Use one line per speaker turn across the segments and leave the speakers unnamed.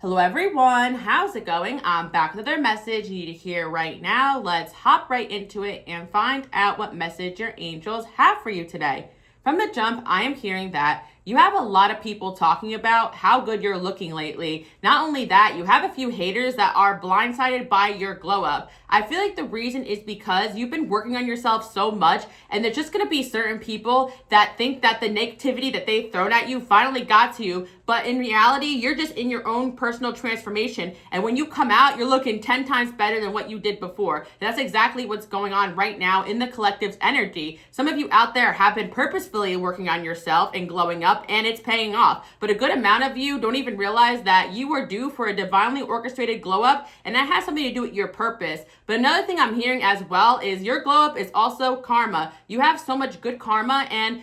Hello everyone, how's it going? I'm back with another message you need to hear right now. Let's hop right into it and find out what message your angels have for you today. From the jump, I am hearing that you have a lot of people talking about how good you're looking lately. Not only that, you have a few haters that are blindsided by your glow up. I feel like the reason is because you've been working on yourself so much, and there's just going to be certain people that think that the negativity that they've thrown at you finally got to you, but in reality, you're just in your own personal transformation, and when you come out, you're looking 10 times better than what you did before. That's exactly what's going on right now in the collective's energy. Some of you out there have been purposefully working on yourself and glowing up, and it's paying off. But a good amount of you don't even realize that you were due for a divinely orchestrated glow up, and that has something to do with your purpose. But another thing I'm hearing as well is your glow up is also karma. You have so much good karma, and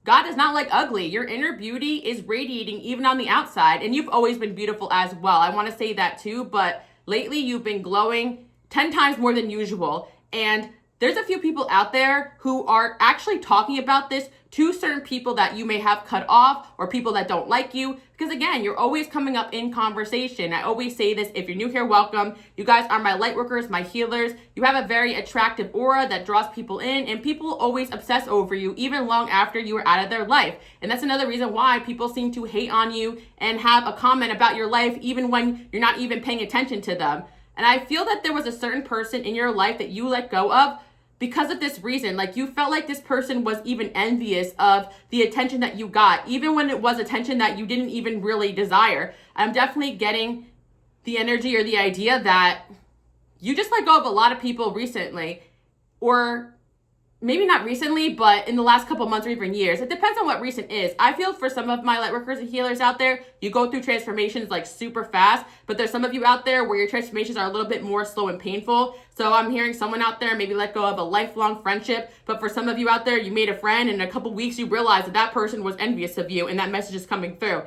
God does not like ugly. Your inner beauty is radiating even on the outside, and you've always been beautiful as well. I want to say that too, but lately you've been glowing 10 times more than usual, and there's a few people out there who are actually talking about this to certain people that you may have cut off or people that don't like you. Because again, you're always coming up in conversation. I always say this, if you're new here, welcome. You guys are my light workers, my healers. You have a very attractive aura that draws people in, and people always obsess over you even long after you are out of their life. And that's another reason why people seem to hate on you and have a comment about your life even when you're not even paying attention to them. And I feel that there was a certain person in your life that you let go of because of this reason. Like, you felt like this person was even envious of the attention that you got, even when it was attention that you didn't even really desire. I'm definitely getting the energy or the idea that you just let go of a lot of people recently, or maybe not recently, but in the last couple months or even years. It depends on what recent is. I feel for some of my light workers and healers out there, you go through transformations like super fast, but there's some of you out there where your transformations are a little bit more slow and painful. So I'm hearing someone out there maybe let go of a lifelong friendship, but for some of you out there, you made a friend and in a couple weeks you realize that that person was envious of you, and that message is coming through.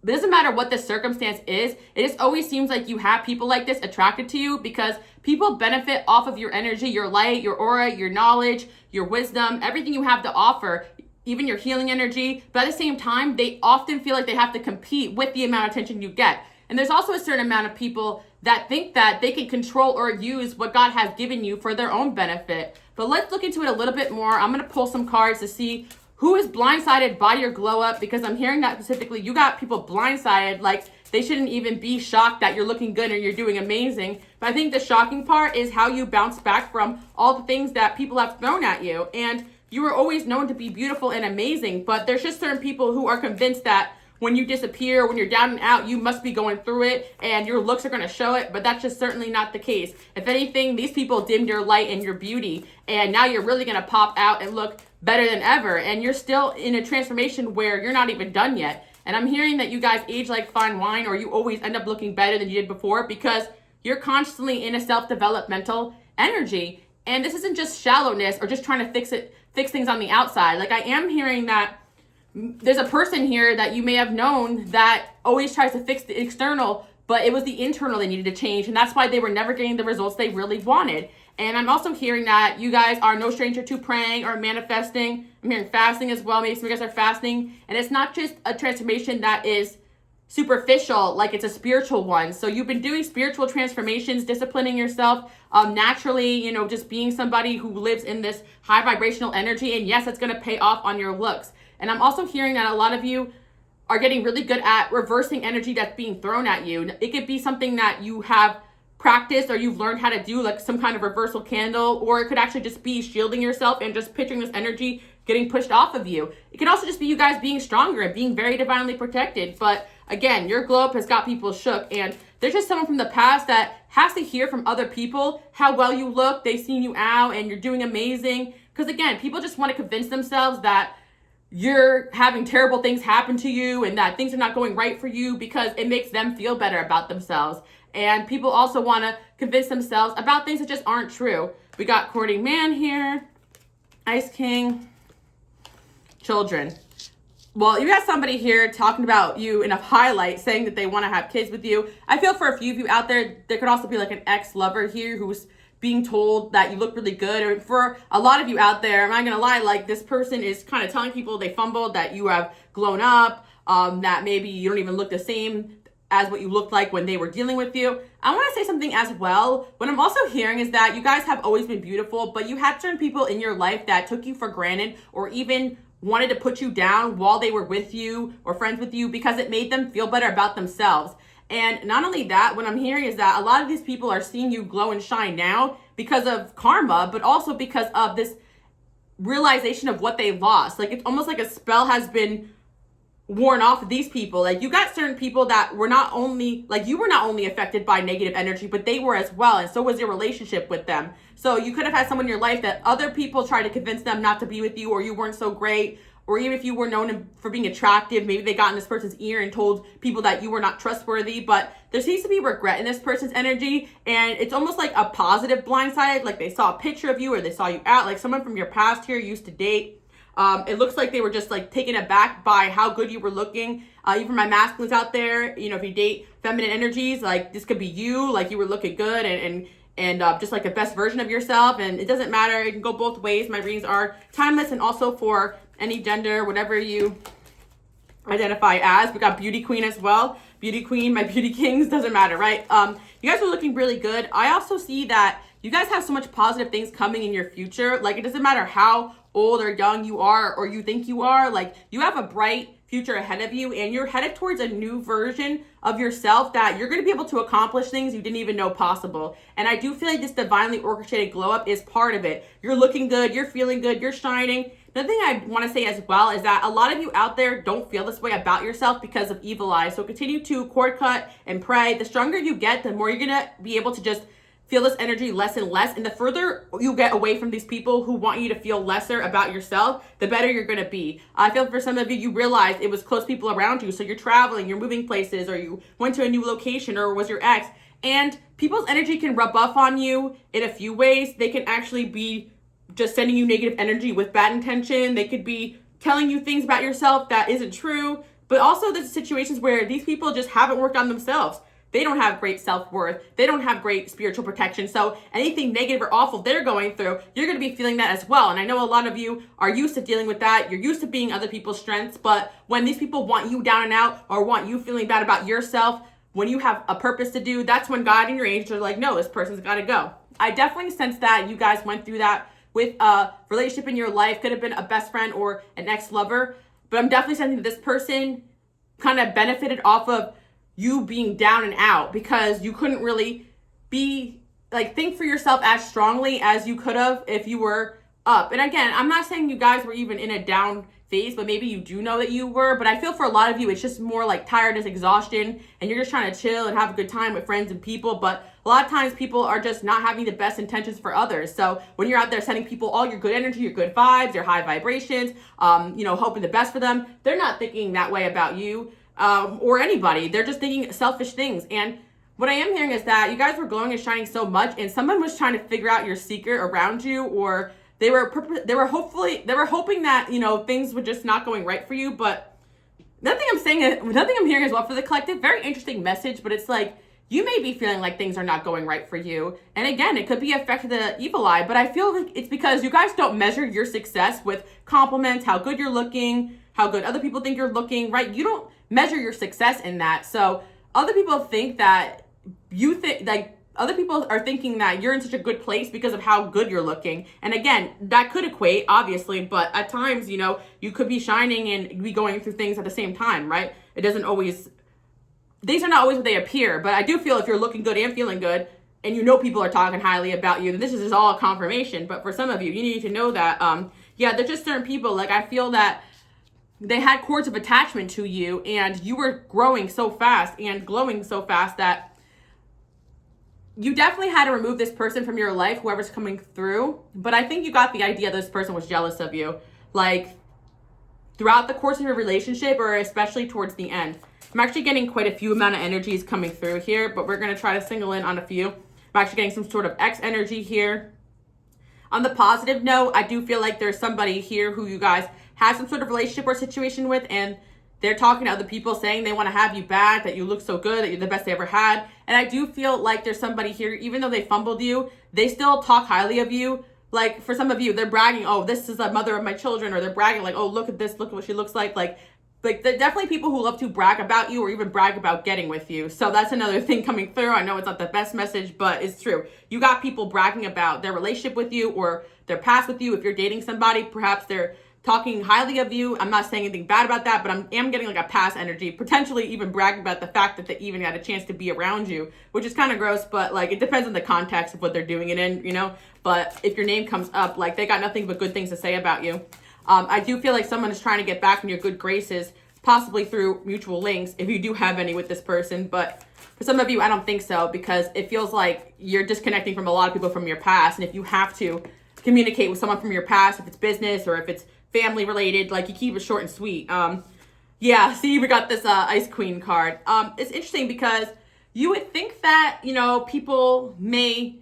It doesn't matter what the circumstance is. It just always seems like you have people like this attracted to you because people benefit off of your energy, your light, your aura, your knowledge, your wisdom, everything you have to offer, even your healing energy. But at the same time, they often feel like they have to compete with the amount of attention you get. And there's also a certain amount of people that think that they can control or use what God has given you for their own benefit. But let's look into it a little bit more. I'm going to pull some cards to see who is blindsided by your glow up, because I'm hearing that specifically you got people blindsided, like they shouldn't even be shocked that you're looking good or you're doing amazing. But I think the shocking part is how you bounce back from all the things that people have thrown at you. And you were always known to be beautiful and amazing, but there's just certain people who are convinced that when you disappear, when you're down and out, you must be going through it and your looks are going to show it, but that's just certainly not the case. If anything, these people dimmed your light and your beauty, and now you're really going to pop out and look better than ever, and you're still in a transformation where you're not even done yet. And I'm hearing that you guys age like fine wine, or you always end up looking better than you did before because you're constantly in a self-developmental energy. And this isn't just shallowness or just trying to fix things on the outside. Like, I am hearing that there's a person here that you may have known that always tries to fix the external, but it was the internal they needed to change, and that's why they were never getting the results they really wanted. And I'm also hearing that you guys are no stranger to praying or manifesting. I'm hearing fasting as well. Maybe some of you guys are fasting, and it's not just a transformation that is superficial, like it's a spiritual one. So you've been doing spiritual transformations, disciplining yourself naturally, just being somebody who lives in this high vibrational energy, and yes, it's going to pay off on your looks. And I'm also hearing that a lot of you are getting really good at reversing energy that's being thrown at you. It could be something that you have practiced or you've learned how to do, like some kind of reversal candle, or it could actually just be shielding yourself and just picturing this energy getting pushed off of you. It could also just be you guys being stronger and being very divinely protected. But again, your glow up has got people shook, and there's just someone from the past that has to hear from other people how well you look. They've seen you out and you're doing amazing. Because again, people just want to convince themselves that you're having terrible things happen to you and that things are not going right for you because it makes them feel better about themselves. And people also want to convince themselves about things that just aren't true. We got courting man here, Ice King, children. Well, you got somebody here talking about you in a highlight, saying that they want to have kids with you. I feel for a few of you out there, there could also be like an ex-lover here who's being told that you look really good. Or for a lot of you out there, I'm not going to lie, like this person is kind of telling people they fumbled, that you have grown up, that maybe you don't even look the same as what you looked like when they were dealing with you. I want to say something as well. What I'm also hearing is that you guys have always been beautiful, but you had certain people in your life that took you for granted or even wanted to put you down while they were with you or friends with you because it made them feel better about themselves. And not only that, what I'm hearing is that a lot of these people are seeing you glow and shine now because of karma, but also because of this realization of what they lost. Like, it's almost like a spell has been worn off of these people. Like, you got certain people that were not only, like, you were not only affected by negative energy, but they were as well, and so was your relationship with them. So you could have had someone in your life that other people tried to convince them not to be with you, or you weren't so great, or even if you were known for being attractive, maybe they got in this person's ear and told people that you were not trustworthy. But there seems to be regret in this person's energy, and it's almost like a positive blindsided, like they saw a picture of you or they saw you out, like someone from your past here used to date. It looks like they were just like taken aback by how good you were looking. Even my masculines out there, you know, if you date feminine energies, like this could be you, like you were looking good and just like the best version of yourself. And it doesn't matter. It can go both ways. My readings are timeless and also for any gender, whatever you identify as. We got beauty queen as well. Beauty queen, my beauty kings, doesn't matter, right? You guys are looking really good. I also see that you guys have so much positive things coming in your future. Like, it doesn't matter how old or young you are or you think you are, like, you have a bright future ahead of you and you're headed towards a new version of yourself that you're going to be able to accomplish things you didn't even know possible. And I do feel like this divinely orchestrated glow up is part of it. You're looking good, you're feeling good, you're shining. Another thing I want to say as well is that a lot of you out there don't feel this way about yourself because of evil eyes. So continue to cord cut and pray. The stronger you get, the more you're going to be able to just feel this energy less and less. And the further you get away from these people who want you to feel lesser about yourself, the better you're going to be. I feel for some of you, you realize it was close people around you. So you're traveling, you're moving places, or you went to a new location, or was your ex. And people's energy can rub off on you in a few ways. They can actually be just sending you negative energy with bad intention. They could be telling you things about yourself that isn't true. But also there's situations where these people just haven't worked on themselves. They don't have great self-worth. They don't have great spiritual protection. So anything negative or awful they're going through, you're going to be feeling that as well. And I know a lot of you are used to dealing with that. You're used to being other people's strengths. But when these people want you down and out or want you feeling bad about yourself, when you have a purpose to do, that's when God and your angels are like, no, this person's got to go. I definitely sense that you guys went through that with a relationship in your life. Could have been a best friend or an ex-lover. But I'm definitely sensing that this person kind of benefited off of you being down and out because you couldn't really be like think for yourself as strongly as you could have if you were up. And again, I'm not saying you guys were even in a down phase, but maybe you do know that you were. But I feel for a lot of you, it's just more like tiredness, exhaustion, and you're just trying to chill and have a good time with friends and people. But a lot of times people are just not having the best intentions for others. So when you're out there sending people all your good energy, your good vibes, your high vibrations, hoping the best for them, they're not thinking that way about you. Or anybody. They're just thinking selfish things. And what I am hearing is that you guys were glowing and shining so much, and someone was trying to figure out your secret around you, or they were hoping that, you know, things were just not going right for you. But nothing I'm hearing is well for the collective. Very interesting message, but it's like you may be feeling like things are not going right for you. And again, it could be affected the evil eye, but I feel like it's because you guys don't measure your success with compliments, how good you're looking, how good other people think you're looking, right? You don't measure your success in that. So other people think that other people are thinking that you're in such a good place because of how good you're looking. And again, that could equate, obviously, but at times, you know, you could be shining and be going through things at the same time, right? Things are not always what they appear, but I do feel if you're looking good and feeling good, and you know people are talking highly about you, then this is just all a confirmation. But for some of you, you need to know that, there's just certain people, like I feel that they had cords of attachment to you and you were growing so fast and glowing so fast that you definitely had to remove this person from your life, whoever's coming through. But I think you got the idea this person was jealous of you, like throughout the course of your relationship or especially towards the end. I'm actually getting quite a few amount of energies coming through here, but we're going to try to single in on a few. I'm actually getting some sort of X energy here. On the positive note, I do feel like there's somebody here who you guys have some sort of relationship or situation with, and they're talking to other people saying they want to have you back, that you look so good, that you're the best they ever had. And I do feel like there's somebody here, even though they fumbled you, they still talk highly of you. Like for some of you, they're bragging, oh, this is the mother of my children, or they're bragging like, oh, look at this, look at what she looks like. like there are definitely people who love to brag about you or even brag about getting with you. So that's another thing coming through. I know it's not the best message, but it's true. You got people bragging about their relationship with you or their past with you. If you're dating somebody, perhaps they're talking highly of you. I'm not saying anything bad about that, but I am getting like a past energy, potentially even bragging about the fact that they even had a chance to be around you, which is kind of gross, but like it depends on the context of what they're doing it in, you know? But if your name comes up, like they got nothing but good things to say about you. I do feel like someone is trying to get back in your good graces, possibly through mutual links, if you do have any with this person. But for some of you, I don't think so, because it feels like you're disconnecting from a lot of people from your past. And if you have to communicate with someone from your past, if it's business or if it's family related, like you keep it short and sweet. Yeah, see, we got this Ice Queen card. It's interesting because you would think that, you know, people may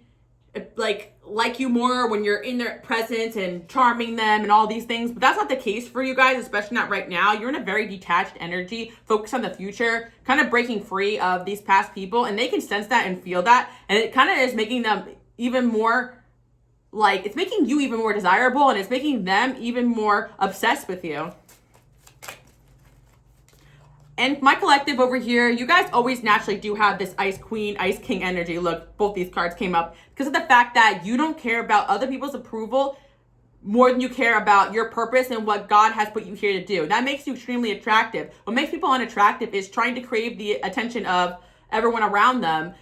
like you more when you're in their presence and charming them and all these things, but that's not the case for you guys, especially not right now. You're in a very detached energy, focused on the future, kind of breaking free of these past people, and they can sense that and feel that, and it kind of is making them even more, like, it's making you even more desirable, and it's making them even more obsessed with you. And my collective over here, you guys always naturally do have this Ice Queen, Ice King energy. Look, both these cards came up because of the fact that you don't care about other people's approval more than you care about your purpose and what God has put you here to do. That makes you extremely attractive. What makes people unattractive is trying to crave the attention of everyone around them.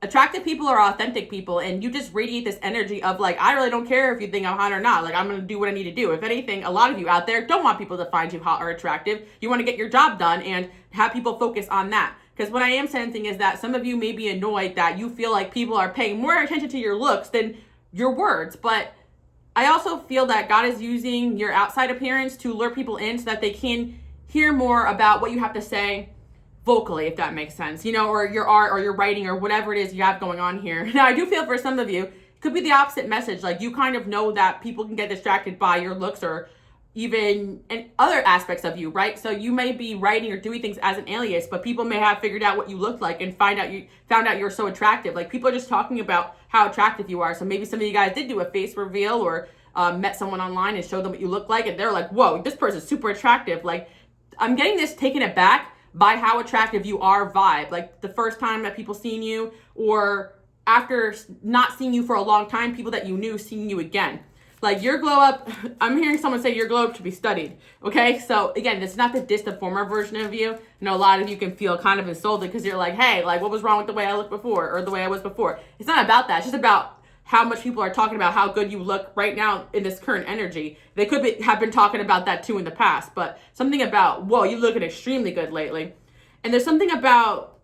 Attractive people are authentic people, and you just radiate this energy of like, I really don't care if you think I'm hot or not. Like, I'm going to do what I need to do. If anything, a lot of you out there don't want people to find you hot or attractive. You want to get your job done and have people focus on that. Because what I am sensing is that some of you may be annoyed that you feel like people are paying more attention to your looks than your words. But I also feel that God is using your outside appearance to lure people in so that they can hear more about what you have to say vocally, if that makes sense, you know, or your art or your writing or whatever it is you have going on here. Now, I do feel for some of you, it could be the opposite message. Like, you kind of know that people can get distracted by your looks or even in other aspects of you, right? So you may be writing or doing things as an alias, but people may have figured out what you look like and found out you're so attractive. Like, people are just talking about how attractive you are. So maybe some of you guys did do a face reveal or met someone online and showed them what you look like, and they're like, whoa, this person's super attractive. Like, I'm getting this taken aback by how attractive you are vibe. Like, the first time that people seen you, or after not seeing you for a long time, people that you knew seeing you again. Like, your glow up, I'm hearing someone say your glow up should be studied. Okay, so again, this is not the distant former version of you. You know, a lot of you can feel kind of insulted because you're like, hey, like, what was wrong with the way I looked before or the way I was before? It's not about that. It's just about how much people are talking about how good you look right now in this current energy. They could have been talking about that too in the past, but something about, whoa, you looking extremely good lately. And there's something about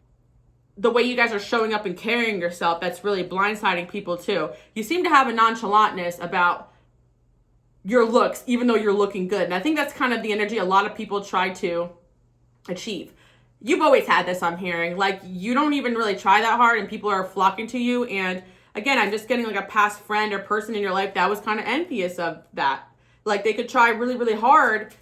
the way you guys are showing up and carrying yourself that's really blindsiding people too. You seem to have a nonchalantness about your looks, even though you're looking good. And I think that's kind of the energy a lot of people try to achieve. You've always had this, I'm hearing. Like, you don't even really try that hard and people are flocking to you. And again, I'm just getting like a past friend or person in your life that was kind of envious of that. Like, they could try really, really hard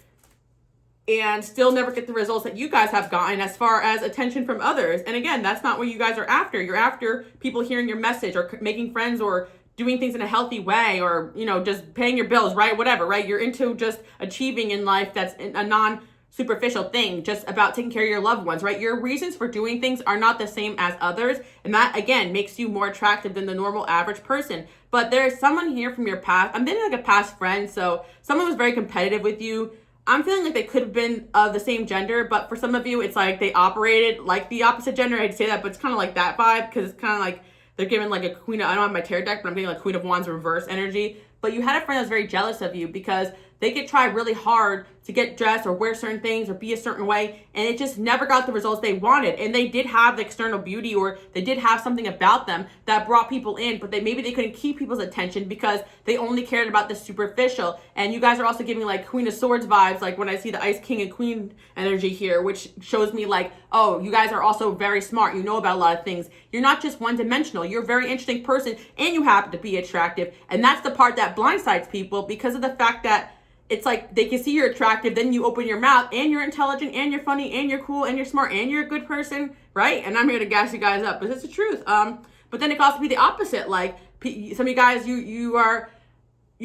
and still never get the results that you guys have gotten as far as attention from others. And again, that's not what you guys are after. You're after people hearing your message or making friends or doing things in a healthy way, or, you know, just paying your bills, right? Whatever, right? You're into just achieving in life that's a non-superficial thing, just about taking care of your loved ones, right? Your reasons for doing things are not the same as others. And that, again, makes you more attractive than the normal average person. But there's someone here from your past. I'm thinking like a past friend. So someone was very competitive with you. I'm feeling like they could have been of the same gender, but for some of you, it's like they operated like the opposite gender. I hate to say that, but it's kind of like that vibe, because it's kind of like they're giving like a queen of, I don't have my tarot deck, but I'm getting like Queen of Wands reverse energy. But you had a friend that was very jealous of you because they could try really hard to get dressed or wear certain things or be a certain way, and it just never got the results they wanted. And they did have the external beauty, or they did have something about them that brought people in, but maybe they couldn't keep people's attention because they only cared about the superficial. And you guys are also giving like Queen of Swords vibes, like when I see the Ice King and Queen energy here, which shows me like, oh, you guys are also very smart. You know about a lot of things. You're not just one-dimensional. You're a very interesting person, and you happen to be attractive. And that's the part that blindsides people, because of the fact that it's like they can see you're attractive, then you open your mouth, and you're intelligent, and you're funny, and you're cool, and you're smart, and you're a good person, right? And I'm here to gas you guys up, but it's the truth. But then it can also be the opposite. Like, some of you guys,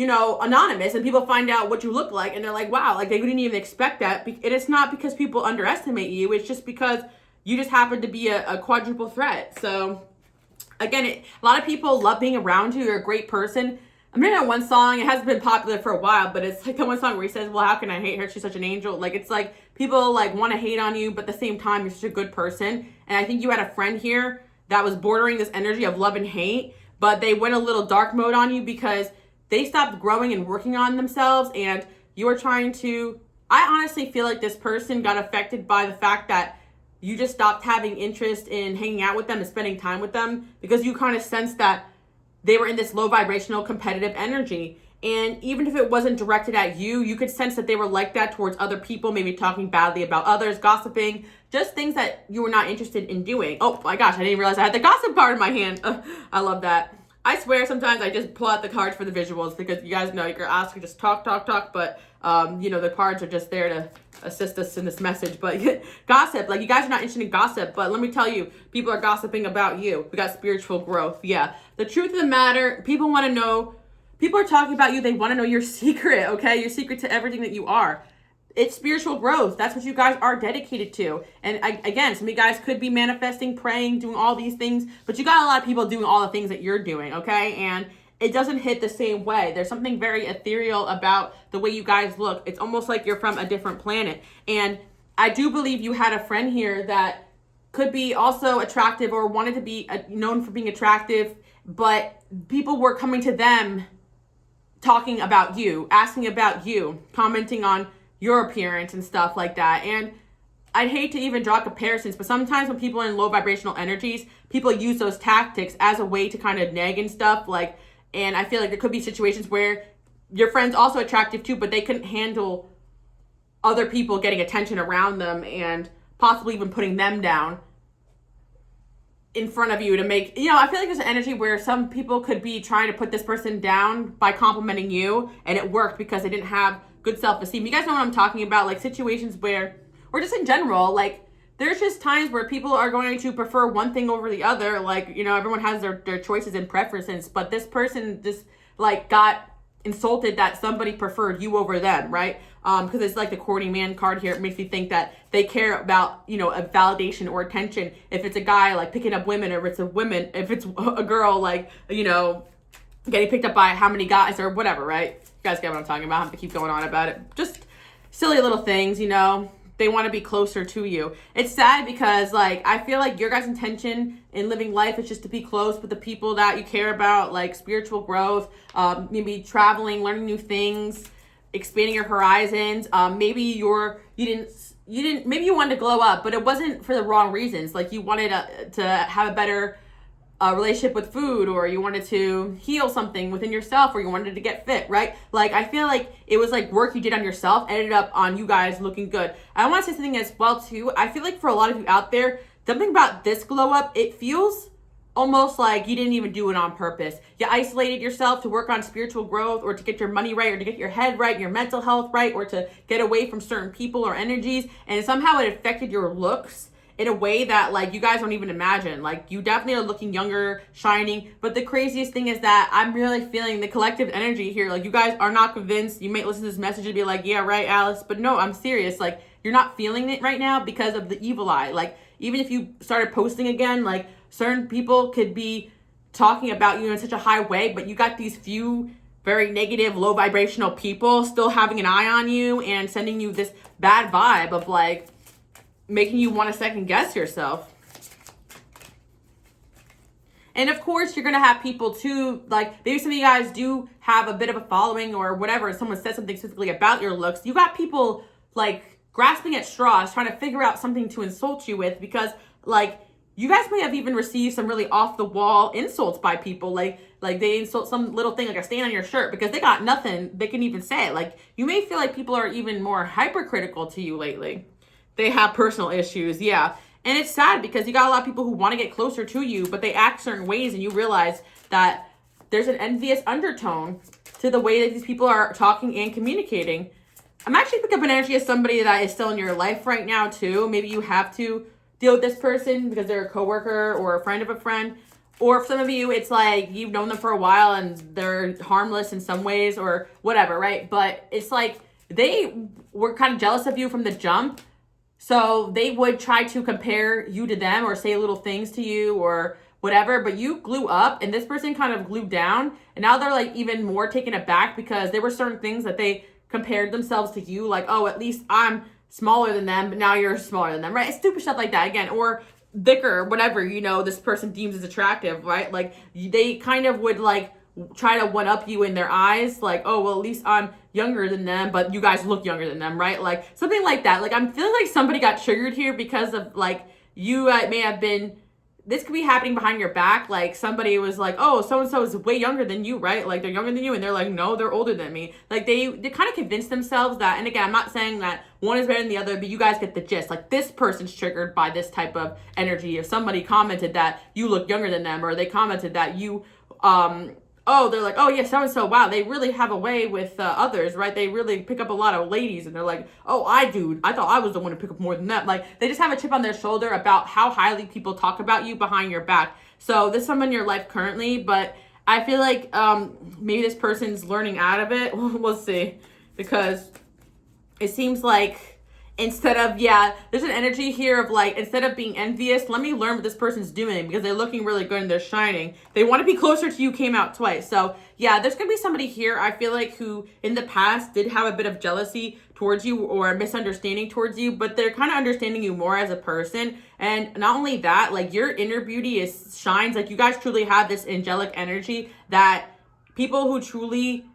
anonymous, and people find out what you look like, and they're like, wow, like they didn't even expect that. And it's not because people underestimate you. It's just because you just happen to be a quadruple threat. So again, a lot of people love being around you. You're a great person. I'm hearing that one song. It hasn't been popular for a while, but it's like the one song where he says, well, how can I hate her? She's such an angel. Like, it's like people like want to hate on you, but at the same time, you're such a good person. And I think you had a friend here that was bordering this energy of love and hate, but they went a little dark mode on you because they stopped growing and working on themselves, and you were trying to, I honestly feel like this person got affected by the fact that you just stopped having interest in hanging out with them and spending time with them because you kind of sensed that they were in this low vibrational competitive energy. And even if it wasn't directed at you, you could sense that they were like that towards other people, maybe talking badly about others, gossiping, just things that you were not interested in doing. Oh my gosh, I didn't realize I had the gossip card in my hand. I love that. I swear sometimes I just pull out the cards for the visuals because you guys know your ass can just talk, but the cards are just there to assist us in this message. But gossip, like you guys are not interested in gossip, but let me tell you, people are gossiping about you. We got spiritual growth. Yeah. The truth of the matter, people want to know, people are talking about you. They want to know your secret, okay? Your secret to everything that you are. It's spiritual growth. That's what you guys are dedicated to. And again, some of you guys could be manifesting, praying, doing all these things, but you got a lot of people doing all the things that you're doing, okay? And it doesn't hit the same way. There's something very ethereal about the way you guys look. It's almost like you're from a different planet. And I do believe you had a friend here that could be also attractive or wanted to be known for being attractive, but people were coming to them talking about you, asking about you, commenting on your appearance and stuff like that. And I'd hate to even draw comparisons, but sometimes when people are in low vibrational energies, people use those tactics as a way to kind of nag and stuff. And I feel like there could be situations where your friend's also attractive too, but they couldn't handle other people getting attention around them and possibly even putting them down in front of you to make, I feel like there's an energy where some people could be trying to put this person down by complimenting you, and it worked because they didn't have good self-esteem. You guys know what I'm talking about, like situations where, or just in general, like there's just times where people are going to prefer one thing over the other. Like, everyone has their choices and preferences, but this person just like got insulted that somebody preferred you over them, right? Because it's like the corny man card here. It makes me think that they care about, a validation or attention. If it's a guy like picking up women, or if it's a girl, like, getting picked up by how many guys or whatever, right? You guys get what I'm talking about. I have to keep going on about it. Just silly little things, They want to be closer to you. It's sad because, like, I feel like your guys' intention in living life is just to be close with the people that you care about, like spiritual growth, maybe traveling, learning new things, expanding your horizons. Maybe you maybe you wanted to glow up, but it wasn't for the wrong reasons. Like you wanted to have a better relationship with food, or you wanted to heal something within yourself, or you wanted to get fit, right? Like, I feel like it was like work you did on yourself ended up on you guys looking good. I want to say something as well too. I feel like for a lot of you out there, something about this glow up, it feels almost like you didn't even do it on purpose. You isolated yourself to work on spiritual growth, or to get your money right, or to get your head right, your mental health right, or to get away from certain people or energies, and somehow it affected your looks in a way that, like, you guys don't even imagine. Like, you definitely are looking younger, shining, but the craziest thing is that I'm really feeling the collective energy here. Like, you guys are not convinced. You may listen to this message and be like, yeah, right, Alice, but no, I'm serious. Like, you're not feeling it right now because of the evil eye. Like, even if you started posting again, like, certain people could be talking about you in such a high way, but you got these few very negative, low vibrational people still having an eye on you and sending you this bad vibe of, like, making you want to second guess yourself. And of course, you're going to have people too, like maybe some of you guys do have a bit of a following or whatever. Someone says something specifically about your looks. You got people like grasping at straws, trying to figure out something to insult you with, because like you guys may have even received some really off the wall insults by people. Like they insult some little thing like a stain on your shirt because they got nothing they can even say. Like you may feel like people are even more hypercritical to you lately. They have personal issues, yeah. And it's sad because you got a lot of people who want to get closer to you, but they act certain ways, and you realize that there's an envious undertone to the way that these people are talking and communicating. I'm actually picking up an energy of somebody that is still in your life right now too. Maybe you have to deal with this person because they're a coworker or a friend of a friend. Or for some of you, it's like you've known them for a while and they're harmless in some ways or whatever, right? But it's like they were kind of jealous of you from the jump. So they would try to compare you to them or say little things to you or whatever, but you glue up and this person kind of glued down. And now they're like even more taken aback because there were certain things that they compared themselves to you. Like, oh, at least I'm smaller than them, but now you're smaller than them, right? It's stupid stuff like that again. Or thicker, whatever, you know, this person deems as attractive, right? Like they kind of would like try to one up you in their eyes, like, oh, well, at least I'm younger than them, but you guys look younger than them, right? Like something like that. Like I'm feeling like somebody got triggered here because of like you may have been, this could be happening behind your back. Like somebody was like, oh, so-and-so is way younger than you, right? Like they're younger than you. And they're like, no, they're older than me. Like they kind of convinced themselves that, and again, I'm not saying that one is better than the other, but you guys get the gist. Like this person's triggered by this type of energy. If somebody commented that you look younger than them, or they commented that you, they're like, oh yeah, so-and-so, wow, they really have a way with others, right? They really pick up a lot of ladies, and they're like, oh, I thought I was the one to pick up more than that. Like, they just have a chip on their shoulder about how highly people talk about you behind your back. So there's someone in your life currently, but I feel like maybe this person's learning out of it. We'll see, because it seems like instead of, there's an energy here of like, instead of being envious, let me learn what this person's doing because they're looking really good and they're shining. They want to be closer to you, came out twice. So yeah, there's going to be somebody here, I feel like, who in the past did have a bit of jealousy towards you or a misunderstanding towards you, but they're kind of understanding you more as a person. And not only that, like your inner beauty shines. Like you guys truly have this angelic energy that people who truly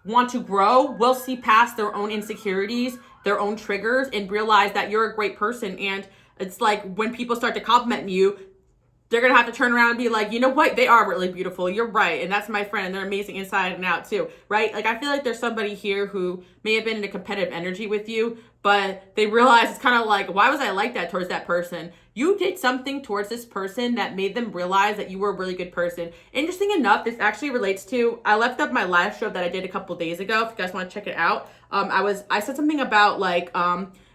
want to grow will see past their own insecurities, their own triggers, and realize that you're a great person. And it's like when people start to compliment you, they're going to have to turn around and be like, you know what? They are really beautiful. You're right. And that's my friend. And they're amazing inside and out too, right? Like I feel like there's somebody here who may have been in a competitive energy with you, but they realize it's kind of like, why was I like that towards that person? You did something towards this person that made them realize that you were a really good person. Interesting enough, this actually relates to, I left up my live show that I did a couple days ago. If you guys want to check it out. I said something about like,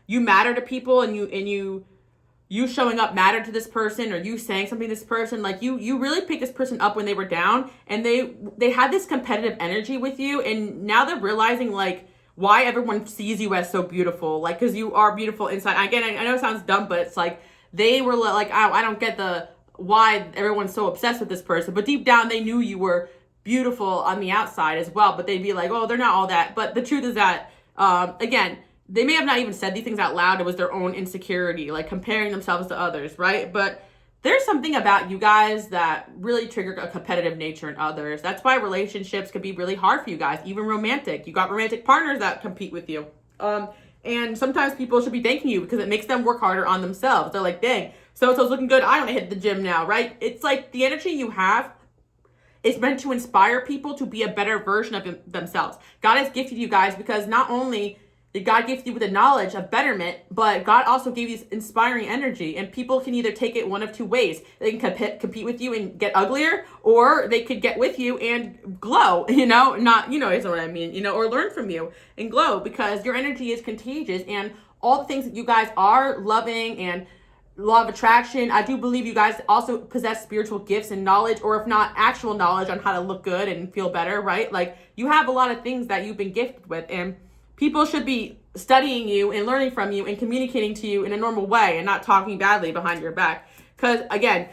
you matter to people and you showing up mattered to this person, or you saying something to this person. Like you really picked this person up when they were down, and they had this competitive energy with you. And now they're realizing like why everyone sees you as so beautiful. Like, cause you are beautiful inside. Again, I know it sounds dumb, but it's like, they were like, oh, I don't get why everyone's so obsessed with this person. But deep down, they knew you were beautiful on the outside as well. But they'd be like, oh, they're not all that. But the truth is that, again, they may have not even said these things out loud. It was their own insecurity, like comparing themselves to others, right? But there's something about you guys that really trigger a competitive nature in others. That's why relationships can be really hard for you guys, even romantic. You got romantic partners that compete with you. And sometimes people should be thanking you because it makes them work harder on themselves. They're like, dang, so-and-so's looking good. I want to hit the gym now, right? It's like the energy you have is meant to inspire people to be a better version of themselves. God has gifted you guys because not only did God gift you with the knowledge of betterment, but God also gave you this inspiring energy, and people can either take it one of two ways. They can compete with you and get uglier, or they could get with you and glow, is what I mean, or learn from you and glow, because your energy is contagious, and all the things that you guys are loving and law of attraction, I do believe you guys also possess spiritual gifts and knowledge, or if not actual knowledge on how to look good and feel better, right? Like you have a lot of things that you've been gifted with, and people should be studying you and learning from you and communicating to you in a normal way and not talking badly behind your back. Because again,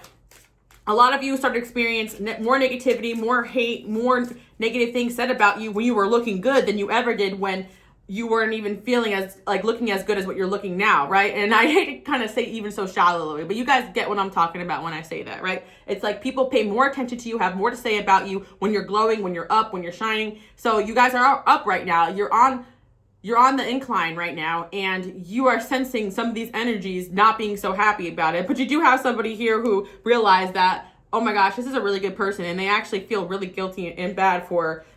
a lot of you started to experience more negativity, more hate, more negative things said about you when you were looking good than you ever did when you weren't even feeling as like looking as good as what you're looking now, right? And I hate to kind of say even so shallowly, but you guys get what I'm talking about when I say that, right? It's like people pay more attention to you, have more to say about you when you're glowing, when you're up, when you're shining. So you guys are up right now. You're on the incline right now, and you are sensing some of these energies not being so happy about it. But you do have somebody here who realized that, oh my gosh, this is a really good person, and they actually feel really guilty and bad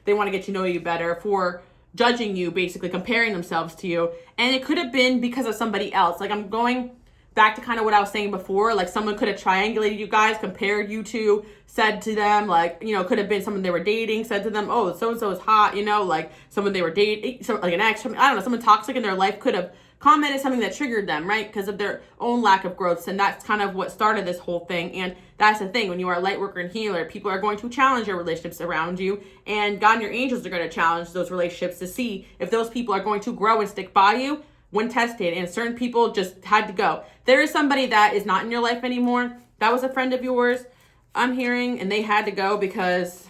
they want to get to know you better, for judging you, basically comparing themselves to you. And it could have been because of somebody else. Like I'm going back to kind of what I was saying before, like someone could have triangulated you guys, compared you to, said to them, like, could have been someone they were dating, said to them, oh, so-and-so is hot, like someone they were dating, like an ex, I don't know, someone toxic in their life could have commented something that triggered them, right? Because of their own lack of growth. And that's kind of what started this whole thing. And that's the thing. When you are a light worker and healer, people are going to challenge your relationships around you. And God and your angels are going to challenge those relationships to see if those people are going to grow and stick by you when tested. And certain people just had to go. There is somebody that is not in your life anymore. That was a friend of yours, I'm hearing, and they had to go because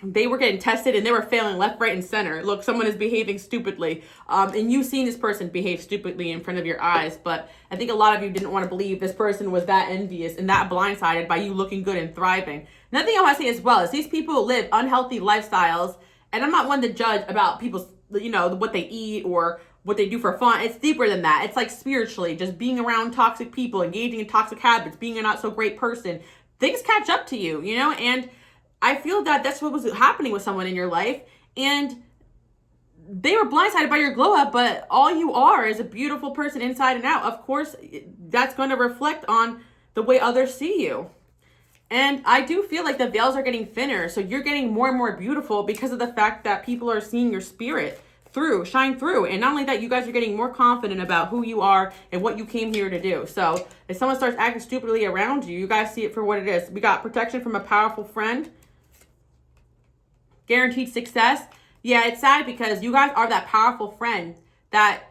they were getting tested and they were failing left, right, and center. Look, someone is behaving stupidly. And you've seen this person behave stupidly in front of your eyes. But I think a lot of you didn't want to believe this person was that envious and that blindsided by you looking good and thriving. Another thing I want to say as well is these people live unhealthy lifestyles. And I'm not one to judge about people's, what they eat or what they do for fun. It's deeper than that. It's like spiritually, just being around toxic people, engaging in toxic habits, being a not so great person. Things catch up to you, and I feel that that's what was happening with someone in your life, and they were blindsided by your glow up, but all you are is a beautiful person inside and out. Of course, that's going to reflect on the way others see you. And I do feel like the veils are getting thinner, so you're getting more and more beautiful because of the fact that people are seeing your spirit shine through. And not only that, you guys are getting more confident about who you are and what you came here to do. So if someone starts acting stupidly around you, you guys see it for what it is. We got protection from a powerful friend. Guaranteed success. Yeah, it's sad because you guys are that powerful friend that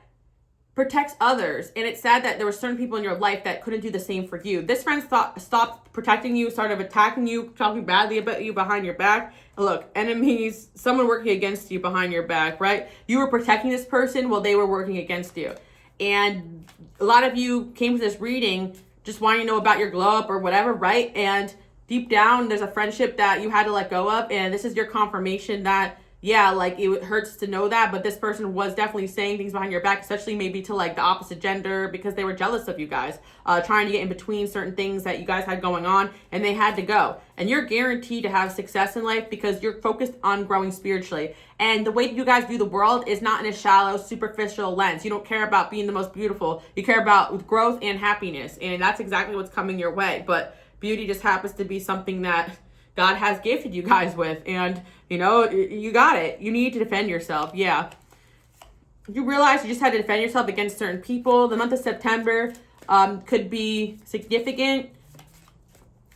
protects others. And it's sad that there were certain people in your life that couldn't do the same for you. This friend stopped protecting you, started attacking you, talking badly about you behind your back. And look, enemies, someone working against you behind your back, right? You were protecting this person while they were working against you. And a lot of you came to this reading just wanting to know about your glow up or whatever, right? And deep down, there's a friendship that you had to let go of. And this is your confirmation that, yeah, like it hurts to know that, but this person was definitely saying things behind your back, especially maybe to like the opposite gender because they were jealous of you guys, trying to get in between certain things that you guys had going on, and they had to go. And you're guaranteed to have success in life because you're focused on growing spiritually. And the way you guys view the world is not in a shallow, superficial lens. You don't care about being the most beautiful. You care about growth and happiness. And that's exactly what's coming your way. But beauty just happens to be something that God has gifted you guys with, and you got it. You need to defend yourself. Yeah. You realize you just had to defend yourself against certain people. The month of September could be significant.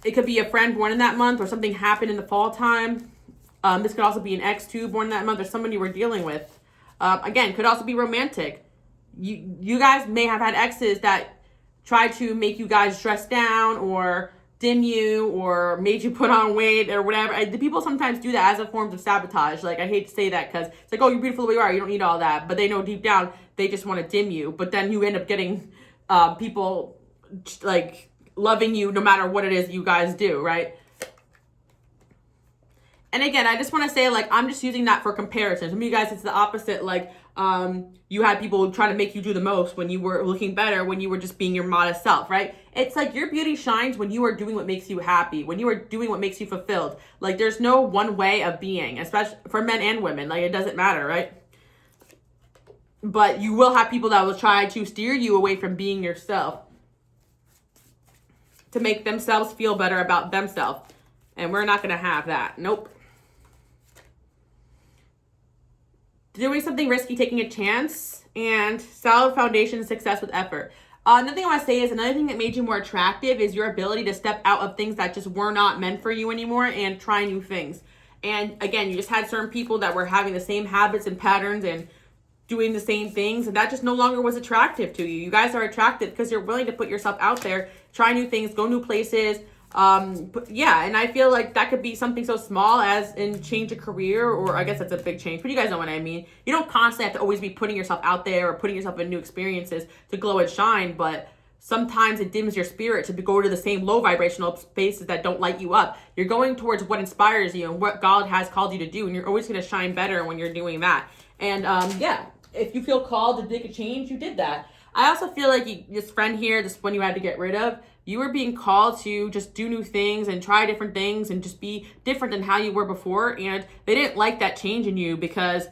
It could be a friend born in that month, or something happened in the fall time. This could also be an ex too born in that month, or someone you were dealing with. Again, could also be romantic. You guys may have had exes that tried to make you guys dress down or dim you or made you put on weight or whatever. The people sometimes do that as a form of sabotage. Like, I hate to say that because it's like, oh, you're beautiful the way you are. You don't need all that. But they know deep down they just want to dim you. But then you end up getting people like loving you no matter what it is you guys do, right? And again, I just want to say, like, I'm just using that for comparison. Some of you guys, it's the opposite. Like, you had people trying to make you do the most when you were looking better, when you were just being your modest self, right? It's like your beauty shines when you are doing what makes you happy, when you are doing what makes you fulfilled. Like, there's no one way of being, especially for men and women. Like, it doesn't matter, right? But you will have people that will try to steer you away from being yourself to make themselves feel better about themselves. And we're not going to have that. Nope. Doing something risky, taking a chance, and solid foundation, success with effort. Another thing I want to say is another thing that made you more attractive is your ability to step out of things that just were not meant for you anymore and try new things. And again, you just had certain people that were having the same habits and patterns and doing the same things, and that just no longer was attractive to you. You guys are attractive because you're willing to put yourself out there, try new things, go new places. Yeah, and I feel like that could be something so small as in change a career, or I guess that's a big change, but you guys know what I mean. You don't constantly have to always be putting yourself out there or putting yourself in new experiences to glow and shine, but sometimes it dims your spirit to go to the same low vibrational spaces that don't light you up. You're going towards what inspires you and what God has called you to do, and you're always going to shine better when you're doing that. And yeah, if you feel called to make a change, you did that. I also feel like this friend here, this one you had to get rid of, you were being called to just do new things and try different things and just be different than how you were before. And they didn't like that change in you because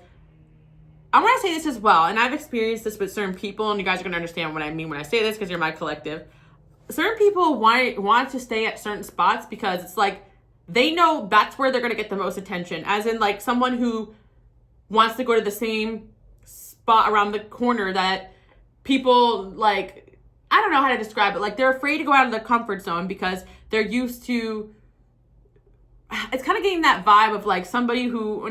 I want to say this as well. And I've experienced this with certain people, and you guys are going to understand what I mean when I say this because you're my collective. Certain people want to stay at certain spots because it's like they know that's where they're going to get the most attention. As in, like, someone who wants to go to the same spot around the corner that people, like, I don't know how to describe it. Like, they're afraid to go out of their comfort zone because they're used to, it's kind of getting that vibe of like somebody who,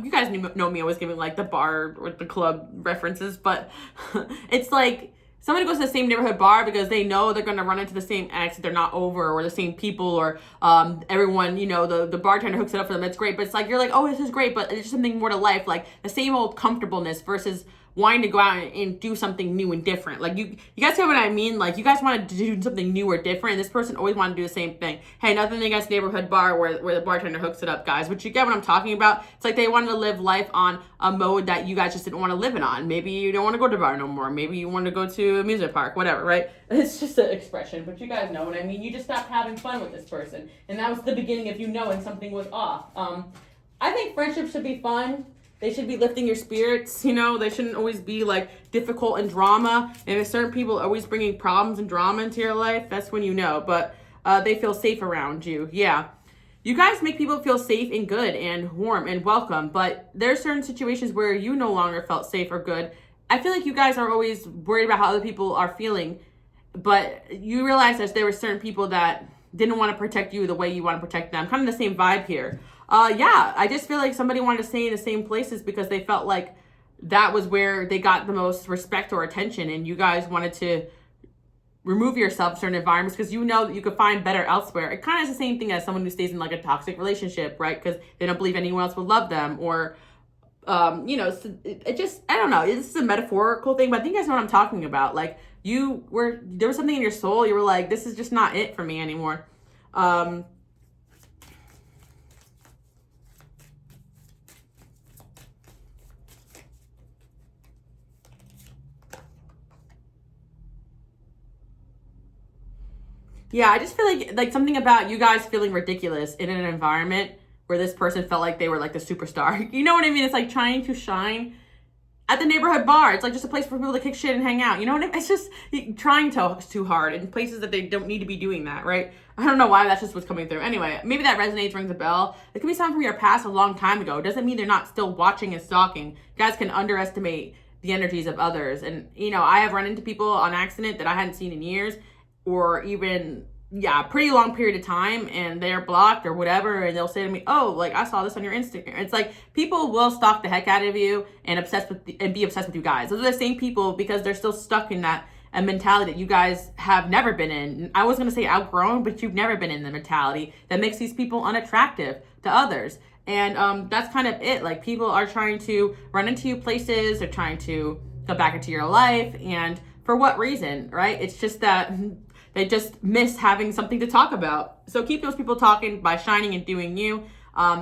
you guys know me always giving like the bar or the club references, but it's like somebody goes to the same neighborhood bar because they know they're going to run into the same ex that they're not over, or the same people, or everyone, you know, the bartender hooks it up for them. It's great, but it's like, you're like, oh, this is great, but it's something more to life, like the same old comfortableness versus wanting to go out and do something new and different. Like, you guys know what I mean? Like, you guys want to do something new or different, and this person always wanted to do the same thing. Hey, nothing against neighborhood bar where the bartender hooks it up, guys, but you get what I'm talking about. It's like they wanted to live life on a mode that you guys just didn't want to live it on. Maybe you don't want to go to the bar no more. Maybe you want to go to a music park, whatever, right? It's just an expression, but you guys know what I mean. You just stopped having fun with this person, and that was the beginning of you knowing something was off. I think friendships should be fun. They should be lifting your spirits, you know. They shouldn't always be like difficult and drama. And if certain people are always bringing problems and drama into your life, that's when you know. But they feel safe around you. Yeah. You guys make people feel safe and good and warm and welcome. But there are certain situations where you no longer felt safe or good. I feel like you guys are always worried about how other people are feeling. But you realize that there were certain people that didn't want to protect you the way you want to protect them. Kind of the same vibe here. Yeah, I just feel like somebody wanted to stay in the same places because they felt like that was where they got the most respect or attention, and you guys wanted to remove yourself from certain environments because you know that you could find better elsewhere. It kind of is the same thing as someone who stays in like a toxic relationship, right? Because they don't believe anyone else will love them, or you know, it just, I don't know. This is a metaphorical thing, but I think you guys know what I'm talking about. Like, there was something in your soul. You were like, this is just not it for me anymore. Yeah, I just feel like something about you guys feeling ridiculous in an environment where this person felt like they were like the superstar. You know what I mean? It's like trying to shine at the neighborhood bar. It's like just a place for people to kick shit and hang out. You know what I mean? It's just trying too hard in places that they don't need to be doing that, right? I don't know why that's just what's coming through. Anyway, maybe that resonates, rings a bell. It could be something from your past a long time ago. It doesn't mean they're not still watching and stalking. You guys can underestimate the energies of others. And, you know, I have run into people on accident that I hadn't seen in years, or even, pretty long period of time, and they're blocked or whatever, and they'll say to me, oh, like, I saw this on your Instagram. It's like, people will stalk the heck out of you and be obsessed with you guys. Those are the same people because they're still stuck in that mentality that you guys have never been in. I was going to say outgrown, but you've never been in the mentality that makes these people unattractive to others. And that's kind of it. Like, people are trying to run into you places, they're trying to go back into your life, and for what reason, right? It's just that they just miss having something to talk about. So keep those people talking by shining and doing you.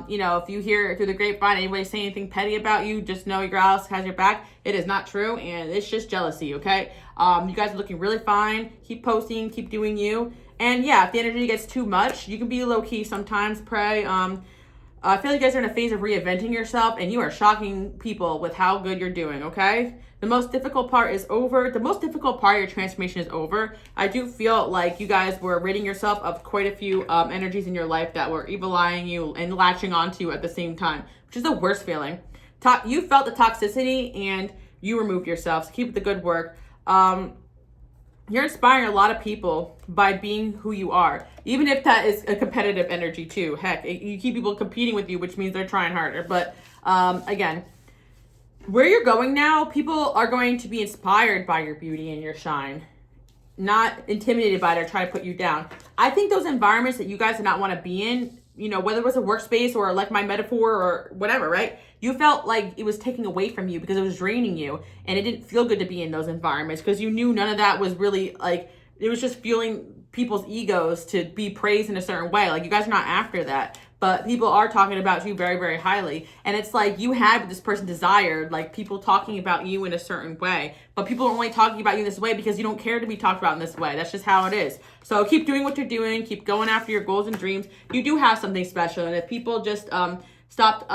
You know, if you hear through the grapevine anybody say anything petty about you, just know your girl has your back. It is not true, and it's just jealousy, okay? You guys are looking really fine. Keep posting, keep doing you. And yeah, if the energy gets too much, you can be low-key sometimes, pray. I feel like you guys are in a phase of reinventing yourself, and you are shocking people with how good you're doing, okay? The most difficult part is over. The most difficult part of your transformation is over. I do feel like you guys were ridding yourself of quite a few energies in your life that were evil eyeing you and latching onto you at the same time, which is the worst feeling. You felt the toxicity, and you removed yourself, so keep the good work. You're inspiring a lot of people by being who you are, even if that is a competitive energy too. Heck, you keep people competing with you, which means they're trying harder. But again, where you're going now, people are going to be inspired by your beauty and your shine, not intimidated by it or try to put you down. I think those environments that you guys did not want to be in, you know, whether it was a workspace or like my metaphor or whatever, right? You felt like it was taking away from you because it was draining you, and it didn't feel good to be in those environments because you knew none of that was really like, it was just fueling people's egos to be praised in a certain way. Like, you guys are not after that, but people are talking about you very, very highly. And it's like you had what this person desired, like people talking about you in a certain way, but people are only talking about you in this way because you don't care to be talked about in this way. That's just how it is. So keep doing what you're doing. Keep going after your goals and dreams. You do have something special. And if people just stopped,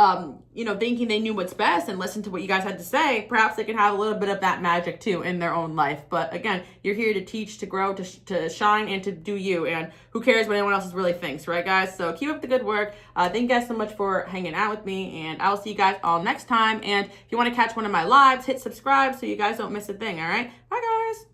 thinking they knew what's best and listened to what you guys had to say, perhaps they can have a little bit of that magic too in their own life. But again, you're here to teach, to grow, to shine, and to do you. And who cares what anyone else really thinks, right, guys? So keep up the good work. Thank you guys so much for hanging out with me, and I'll see you guys all next time. And if you want to catch one of my lives, hit subscribe so you guys don't miss a thing, all right? Bye, guys.